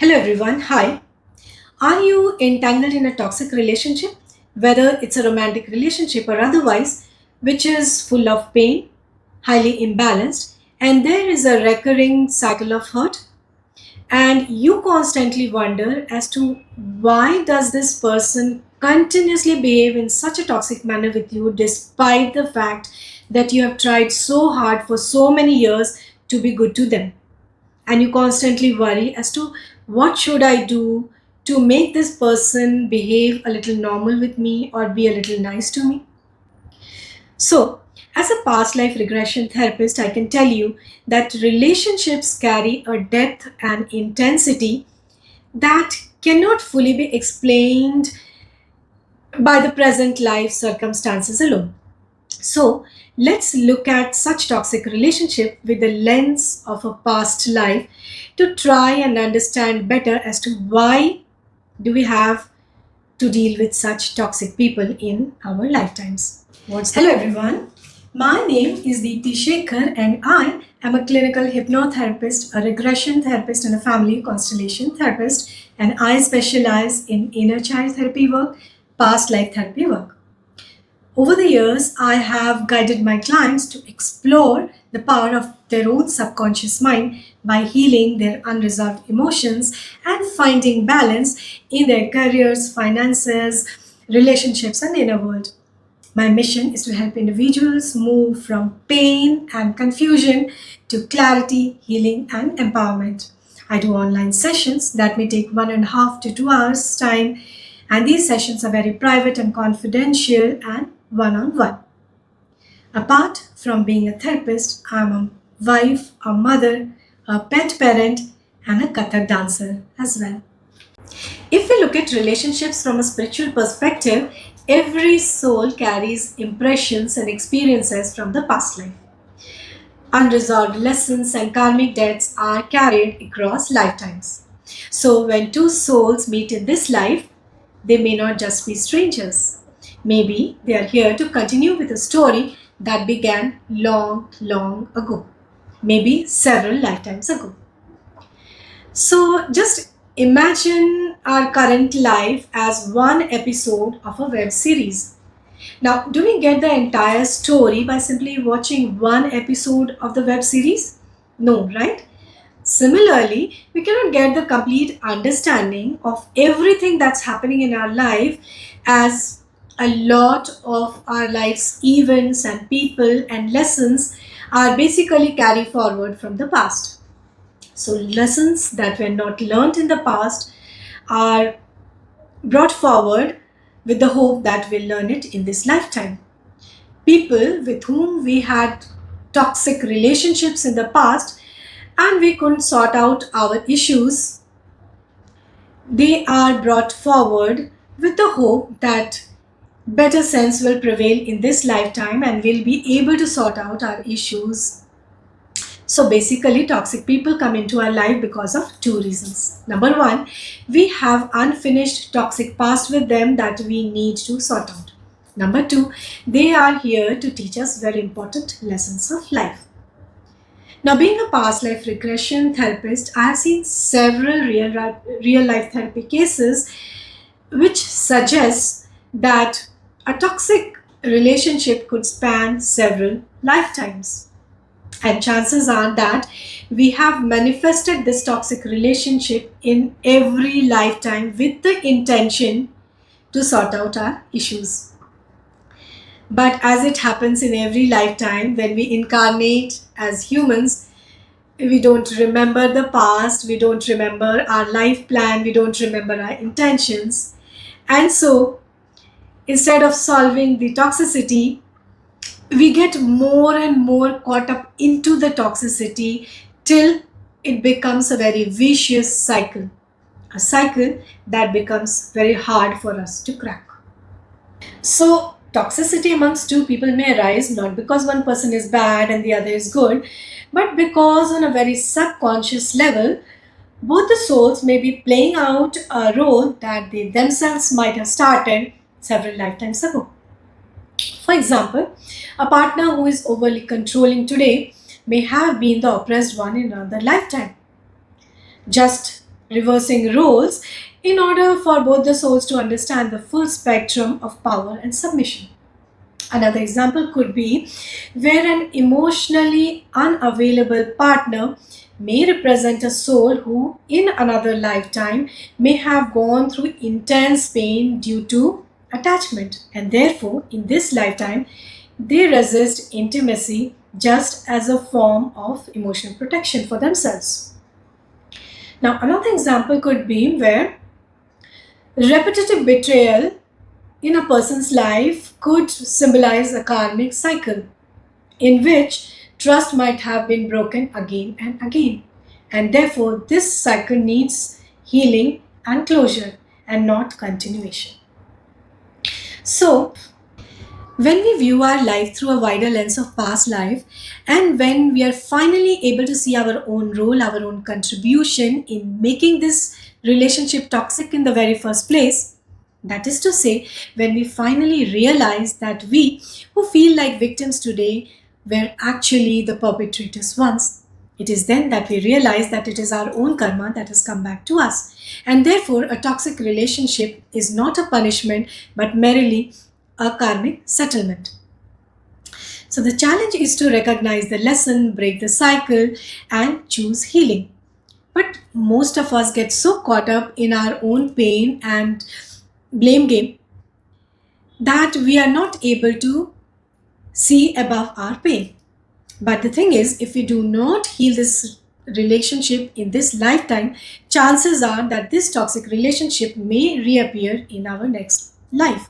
Hello everyone, hi. Are you entangled in a toxic relationship, whether it's a romantic relationship or otherwise, which is full of pain, highly imbalanced, and there is a recurring cycle of hurt? And you constantly wonder as to why does this person continuously behave in such a toxic manner with you despite the fact that you have tried so hard for so many years to be good to them, and you constantly worry as to what should I do to make this person behave a little normal with me or be a little nice to me. So as a past life regression therapist, I can tell you that relationships carry a depth and intensity that cannot fully be explained by the present life circumstances alone. So let's look at such toxic relationship with the lens of a past life to try and understand better as to why do we have to deal with such toxic people in our lifetimes. Hello everyone. My name is Deepti Shekhar and I am a clinical hypnotherapist, a regression therapist and a family constellation therapist, and I specialize in inner child therapy work, past life therapy work. Over the years, I have guided my clients to explore the power of their own subconscious mind by healing their unresolved emotions and finding balance in their careers, finances, relationships, and inner world. My mission is to help individuals move from pain and confusion to clarity, healing, and empowerment. I do online sessions that may take 1.5 to 2 hours time, and these sessions are very private and confidential and one on one. Apart from being a therapist, I'm a wife, a mother, a pet parent, and a Kathak dancer as well. If we look at relationships from a spiritual perspective, every soul carries impressions and experiences from the past life. Unresolved lessons and karmic debts are carried across lifetimes. So, when two souls meet in this life, they may not just be strangers. Maybe they are here to continue with a story that began long, long ago, maybe several lifetimes ago. So, just imagine our current life as one episode of a web series. Now, do we get the entire story by simply watching one episode of the web series? No, right? Similarly, we cannot get the complete understanding of everything that's happening in our life, as a lot of our life's events and people and lessons are basically carried forward from the past. So, lessons that were not learned in the past are brought forward with the hope that we'll learn it in this lifetime. People with whom we had toxic relationships in the past and we couldn't sort out our issues, they are brought forward with the hope that better sense will prevail in this lifetime and we'll be able to sort out our issues. So basically, toxic people come into our life because of two reasons. Number one, we have unfinished toxic past with them that we need to sort out. Number two, they are here to teach us very important lessons of life. Now, being a past life regression therapist, I have seen several real life therapy cases which suggests that a toxic relationship could span several lifetimes. And chances are that we have manifested this toxic relationship in every lifetime with the intention to sort out our issues. But as it happens in every lifetime, when we incarnate as humans, we don't remember the past, we don't remember our life plan, we don't remember our intentions. And so, instead of solving the toxicity, we get more and more caught up into the toxicity till it becomes a very vicious cycle, a cycle that becomes very hard for us to crack. So, toxicity amongst two people may arise not because one person is bad and the other is good, but because on a very subconscious level, both the souls may be playing out a role that they themselves might have started several lifetimes ago. For example, a partner who is overly controlling today may have been the oppressed one in another lifetime. Just reversing roles in order for both the souls to understand the full spectrum of power and submission. Another example could be where an emotionally unavailable partner may represent a soul who, in another lifetime, may have gone through intense pain due to attachment, and therefore, in this lifetime, they resist intimacy just as a form of emotional protection for themselves. Now, another example could be where repetitive betrayal in a person's life could symbolize a karmic cycle in which trust might have been broken again and again. And therefore, this cycle needs healing and closure and not continuation. So, when we view our life through a wider lens of past life, and when we are finally able to see our own role, our own contribution in making this relationship toxic in the very first place, that is to say, when we finally realize that we who feel like victims today were actually the perpetrators once, it is then that we realize that it is our own karma that has come back to us. And therefore, a toxic relationship is not a punishment but merely a karmic settlement. So, the challenge is to recognize the lesson, break the cycle, and choose healing. But most of us get so caught up in our own pain and blame game that we are not able to see above our pain. But the thing is, if we do not heal this relationship in this lifetime, chances are that this toxic relationship may reappear in our next life.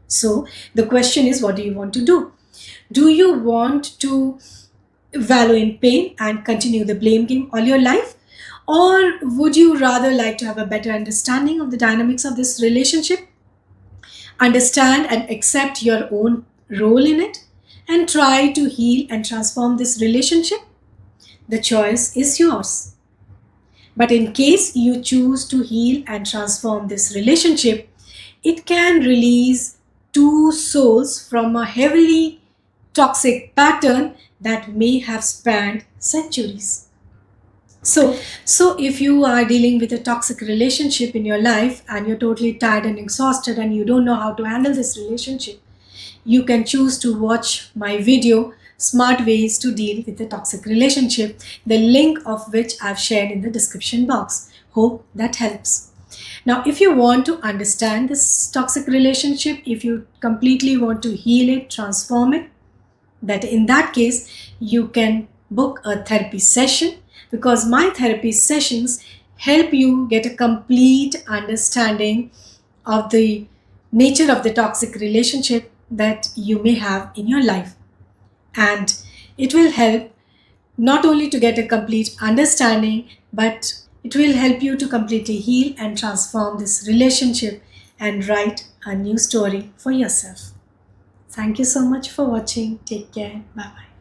So, the question is, what do you want to do? Do you want to wallow in pain and continue the blame game all your life? Or would you rather like to have a better understanding of the dynamics of this relationship, understand and accept your own role in it, and try to heal and transform this relationship? The choice is yours. But in case you choose to heal and transform this relationship, it can release two souls from a heavily toxic pattern that may have spanned centuries. So if you are dealing with a toxic relationship in your life and you're totally tired and exhausted and you don't know how to handle this relationship, you can choose to watch my video, Smart Ways to Deal with a Toxic Relationship, the link of which I've shared in the description box. Hope that helps. Now, if you want to understand this toxic relationship, if you completely want to heal it, transform it, that in that case, you can book a therapy session, because my therapy sessions help you get a complete understanding of the nature of the toxic relationship that you may have in your life. And it will help not only to get a complete understanding, but it will help you to completely heal and transform this relationship and write a new story for yourself. Thank you so much for watching. Take care. Bye bye.